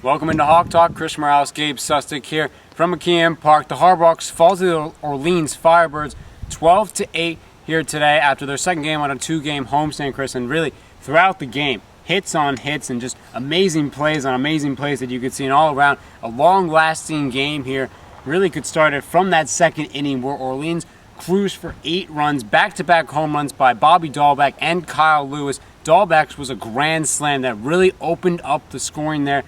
Welcome into Hawk Talk. Chris Morales, Gabe Sustick here from McKeon Park. The Harbhawks fall to the Orleans Firebirds 12-8 here today after their second game on a 2-game homestand, Chris. And really, throughout the game, hits on hits and just amazing plays on amazing plays that you could see in all around. A long-lasting game here. Really could start it from that second inning where Orleans cruised for 8 runs, back-to-back home runs by Bobby Dahlbeck and Kyle Lewis. Dahlbeck's was a grand slam that really opened up the scoring there.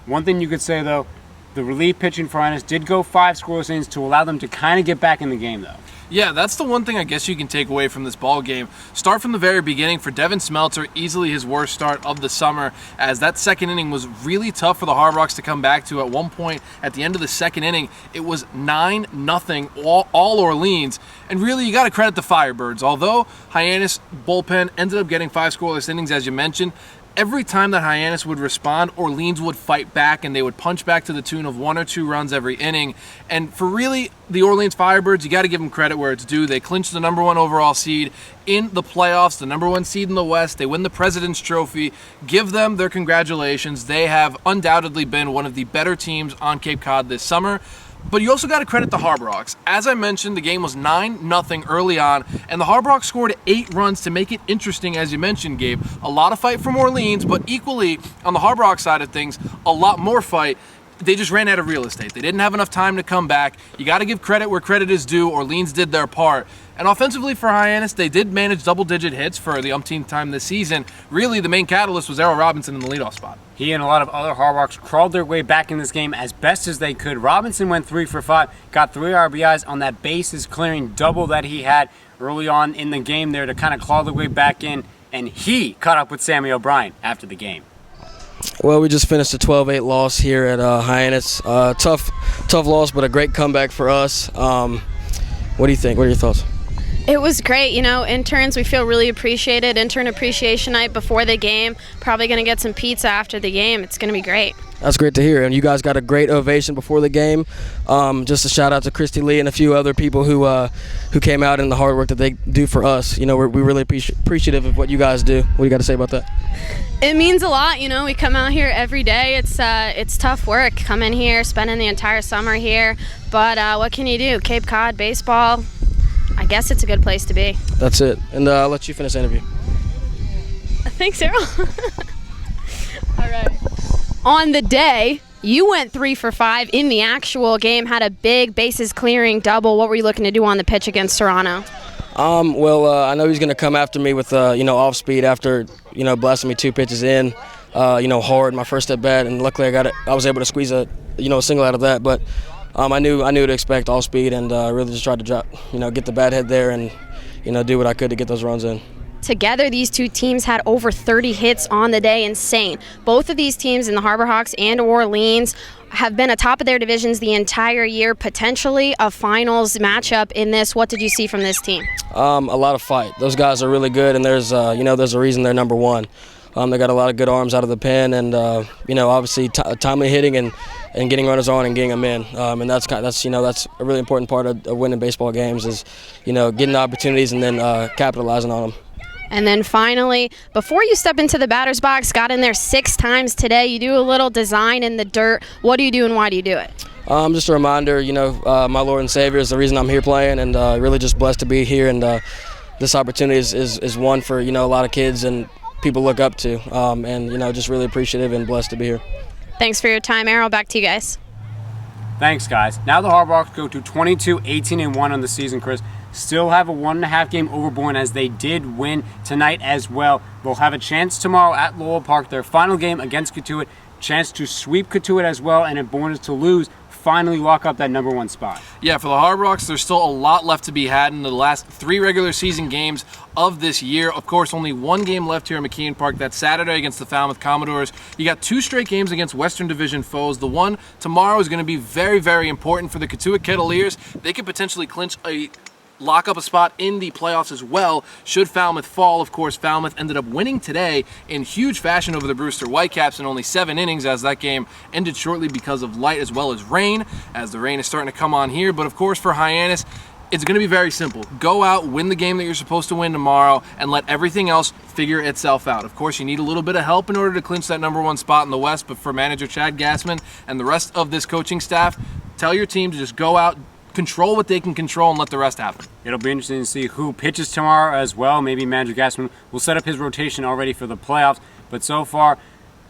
One thing you could say, though, the relief pitching for Hyannis did go 5 scoreless innings to allow them to kind of get back in the game, though. Yeah, that's the one thing I guess you can take away from this ball game. Start from the very beginning for Devin Smeltzer, easily his worst start of the summer, as that second inning was really tough for the Harbhawks to come back to. At one point, at the end of the second inning, it was 9-0 all Orleans. And really, you got to credit the Firebirds. Although Hyannis bullpen ended up getting 5 scoreless innings, as you mentioned, every time that Hyannis would respond, Orleans would fight back and they would punch back to the tune of 1 or 2 runs every inning. And for really the Orleans Firebirds, you got to give them credit where it's due. They clinched the number 1 overall seed in the playoffs, the number 1 seed in the West. They win the President's Trophy. Give them their congratulations. They have undoubtedly been one of the better teams on Cape Cod this summer. But you also got to credit the Harbhawks. As I mentioned, the game was 9-0 early on, and the Harbhawks scored 8 runs to make it interesting, as you mentioned, Gabe. A lot of fight from Orleans, but equally, on the Harbhawks side of things, a lot more fight. They just ran out of real estate. They didn't have enough time to come back. You got to give credit where credit is due. Orleans did their part. And offensively for Hyannis, they did manage double-digit hits for the umpteenth time this season. Really, the main catalyst was Errol Robinson in the leadoff spot. He and a lot of other Harbhawks crawled their way back in this game as best as they could. Robinson went 3 for 5, got 3 RBIs on that bases-clearing double that he had early on in the game there to kind of claw their way back in, and he caught up with Sammy O'Brien after the game. Well, we just finished a 12-8 loss here at Hyannis. Tough loss, but a great comeback for us. What do you think? What are your thoughts? It was great. You know, interns, we feel really appreciated. Intern appreciation night before the game. Probably going to get some pizza after the game. It's going to be great. That's great to hear. And you guys got a great ovation before the game. Just a shout out to Christy Lee and a few other people who came out and the hard work that they do for us. You know, we're really appreciative of what you guys do. What do you got to say about that? It means a lot. You know, we come out here every day. It's tough work. Come in here, spending the entire summer here. But what can you do? Cape Cod baseball. I guess it's a good place to be. That's it. And I'll let you finish the interview. Thanks, Errol. All right. On the day, you went 3 for 5 in the actual game, had a big bases clearing double. What were you looking to do on the pitch against Toronto? I know he's going to come after me with, off speed after, blasting me 2 pitches in, hard, my first at bat. And luckily I was able to squeeze a single out of that. But I knew to expect all speed and really just tried to get the bat head there and, do what I could to get those runs in. Together, these two teams had over 30 hits on the day. Insane. Both of these teams in the Harbhawks and Orleans have been atop of their divisions the entire year, potentially a finals matchup in this. What did you see from this team? A lot of fight. Those guys are really good, and there's a reason they're number 1. They got a lot of good arms out of the pen, and obviously timely hitting and getting runners on and getting them in. And that's a really important part of winning baseball games is getting the opportunities and then capitalizing on them. And then finally, before you step into the batter's box, got in there 6 times today. You do a little design in the dirt. What do you do and why do you do it? Just a reminder, my Lord and Savior is the reason I'm here playing, and really just blessed to be here. And this opportunity is one for a lot of kids and people look up to, and just really appreciative and blessed to be here. Thanks for your time, Errol. Back to you guys. Thanks, guys. Now the Harbhawks go to 22-18-1 on the season, Chris. Still have a 1.5 game overboard as they did win tonight as well. They'll have a chance tomorrow at Lowell Park, their final game against Cotuit. Chance to sweep Cotuit as well, and if Bourne is to lose, finally lock up that number 1 spot. Yeah, for the Harbhawks, there's still a lot left to be had in the last 3 regular season games of this year. Of course, only 1 game left here at McKeon Park. That's Saturday against the Falmouth Commodores. You got 2 straight games against Western Division foes. The one tomorrow is going to be very, very important for the Cotuit Kettleers. They could potentially clinch lock up a spot in the playoffs as well should Falmouth fall. Of course, Falmouth ended up winning today in huge fashion over the Brewster Whitecaps in only 7 innings, as that game ended shortly because of light as well as rain, as the rain is starting to come on here. But of course, for Hyannis, It's going to be very simple. Go out, win the game that you're supposed to win tomorrow, and let everything else figure itself out. Of course, you need a little bit of help in order to clinch that #1 spot in the West, but for manager Chad Gassman and the rest of this coaching staff, tell your team to just go out, control what they can control, and let the rest happen. It'll be interesting to see who pitches tomorrow as well. Maybe manager Gassman will set up his rotation already for the playoffs, but so far,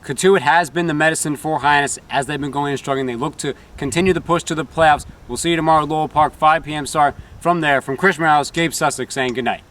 Cotuit has been the medicine for Hyannis as they've been going and struggling. They look to continue the push to the playoffs. We'll see you tomorrow at Lowell Park, 5 p.m. start. From there, from Chris Morales, Gabe Sussick saying goodnight.